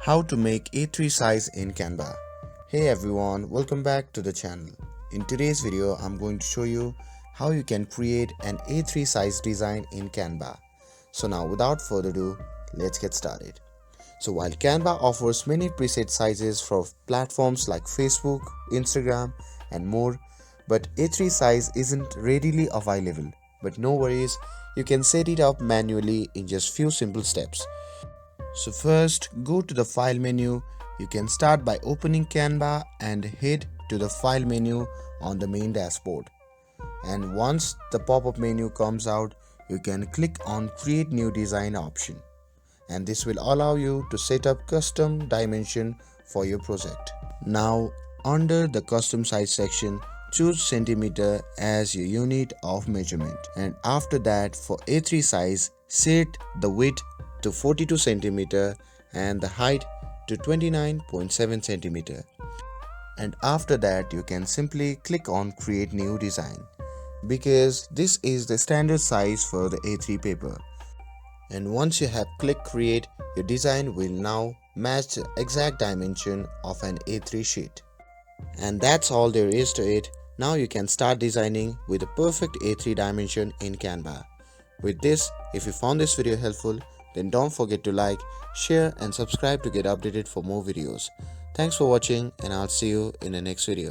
How to make A3 size in Canva. Hey everyone, welcome back to the channel. In today's video, I'm going to show you how you can create an A3 size design in Canva. So now without further ado, let's get started. So while Canva offers many preset sizes for platforms like Facebook, Instagram and more, but A3 size isn't readily available. But no worries, you can set it up manually in just few simple steps. So first, go to the file menu. You can start by opening Canva and head to the file menu on the main dashboard. And once the pop-up menu comes out, you can click on create new design option. And this will allow you to set up custom dimension for your project. Now under the custom size section, choose centimeter as your unit of measurement. And after that, for A3 size, set the width to 42 centimeter and the height to 29.7 centimeter. And after that, you can simply click on create new design, because this is the standard size for the A3 paper. And once you have clicked create, your design will now match the exact dimension of an A3 sheet. And that's all there is to it. Now you can start designing with a perfect A3 dimension in Canva. With this, if you found this video helpful, then don't forget to like, share and subscribe to get updated for more videos. Thanks for watching and I'll see you in the next video.